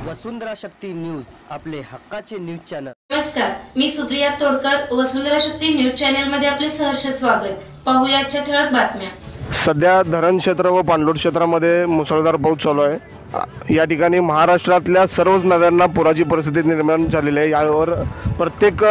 वसुंधरा शक्ती news, आपले हक्काचे news channel. नमस्कार, मी सुप्रिया तोडकर, वसुंधरा शक्ती न्यूज चॅनल मध्ये आपले सहर्ष स्वागत। पाहूया आजच्या ठळक बातम्या। सध्या धरण क्षेत्र व पाणलोट क्षेत्रामध्ये मुसळधार पाऊस चालू आहे। या ठिकाणी महाराष्ट्रातल्या सर्वच नद्यांना पुराची परिस्थिती निर्माण झालेली आहे। यावर प्रत्येक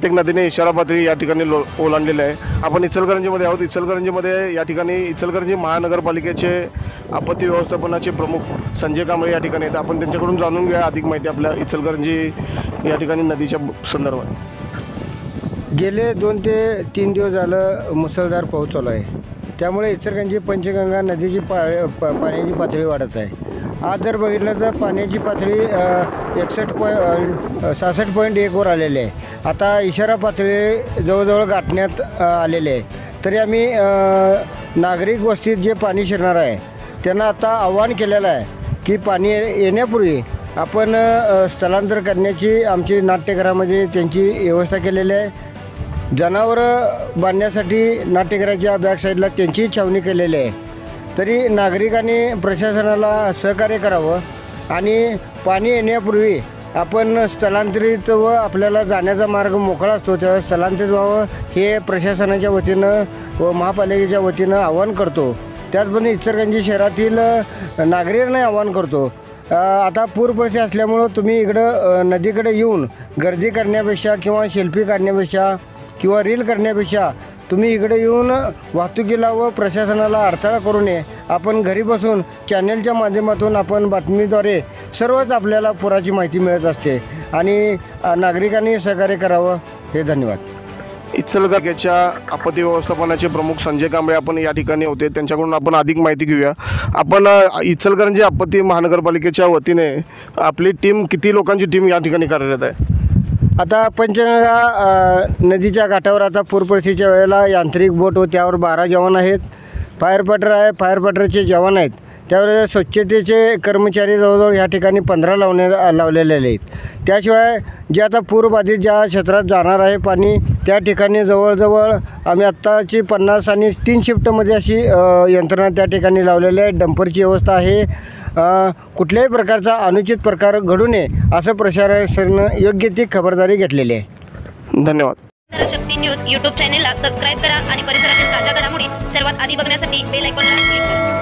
नदीने इशारा पातळी या ठिकाणी ओलांडलेली आहे। आपण इचलकरंजीमध्ये आहोत। इचलकरंजीमध्ये या ठिकाणी इचलकरंजी महानगरपालिकेचे आपत्ती व्यवस्थापनाचे प्रमुख संजय कांबळे या ठिकाणी आहेत। आपण त्यांच्याकडून जाणून घ्या अधिक माहिती आपल्या इचलकरंजी या ठिकाणी नदीच्या संदर्भात। गेले 2 ते 3 दिवस झालं मुसळधार पाऊस चालू आहे। त्यामुळे इचलकरंजी पंचगंगा नदीची पाण्याची पातळी वाढत आहे। आज जर बघितलं तर पाण्याची पातळी 66.1 वर आलेली आहे। आता इशारा पातळी जवळजवळ गाठण्यात आलेली आहे। तरी आम्ही नागरिक वस्तीत जे पाणी शिरणार आहे त्यांना आता आवाहन केलेलं आहे की पाणी येण्यापूर्वी आपण स्थलांतर करण्याची आमची नाट्यगृहामध्ये त्यांची व्यवस्था केलेली आहे। जनावरं बांधण्यासाठी नाट्यगृहाच्या बॅक साईडला त्यांची छावणी केलेली आहे। तरी नागरिकांनी प्रशासनाला सहकार्य करावं आणि पाणी येण्यापूर्वी आपण स्थलांतरित व आपल्याला जाण्याचा मार्ग मोकळा असतो त्यावेळेस स्थलांतरित व्हावं हे प्रशासनाच्या वतीनं व महापालिकेच्या वतीनं आवाहन करतो। त्याचप्रमाणे इचलकरंजी शहरातील नागरिकांना आवाहन करतो। आता पूर परिस्थिती असल्यामुळं तुम्ही इकडं नदीकडे येऊन गर्दी करण्यापेक्षा किंवा सेल्फी काढण्यापेक्षा किंवा रील करण्यापेक्षा तुम्ही इकडे येऊन वाहतुकीला व प्रशासनाला अडथळा करू नये। आपण घरी बसून चॅनेलच्या माध्यमातून आपण बातमीद्वारे सर्वच आपल्याला पुराची माहिती मिळत असते आणि नागरिकांनी सहकार्य करावं हे धन्यवाद। इचलकरंजीच्या आपत्ती व्यवस्थापनाचे प्रमुख संजय कांबळे आपण या ठिकाणी होते। त्यांच्याकडून आपण अधिक माहिती घेऊया। आपण इचलकरंजी आपत्ती महानगरपालिकेच्या वतीने आपली टीम किती लोकांची टीम या ठिकाणी कार्यरत आहे? आता पंचगंगा नदीच्या घाटावर आता पूर परिस्थितीच्या वेळेला यांत्रिक बोट व त्यावर 12 जवान आहेत। फायर फायटर आहे, फायर फायटरचे जवान आहेत। त्यावर स्वच्छतेचे कर्मचारी जवळजवळ या ठिकाणी 15 लावलेले आहेत। त्याशिवाय जे आता पूरबाधित ज्या क्षेत्रात जाणार आहे पाणी त्या ठिकाणी जवळजवळ आम्ही आत्ताची 50 आणि 3 शिफ्टमध्ये अशी यंत्रणा त्या ठिकाणी लावलेली आहे। डंपरची व्यवस्था आहे। कुठल्याही प्रकारचा अनुचित प्रकार घडू नये असं प्रशासनानं योग्य ती खबरदारी घेतलेली आहे। धन्यवाद। शक्ती न्यूज यूट्यूब चॅनेलला सबस्क्राईब करा आणि परिसरातील ताज्या घडामोडी सर्वात आधी बघण्यासाठी बेल आयकॉनला क्लिक करा।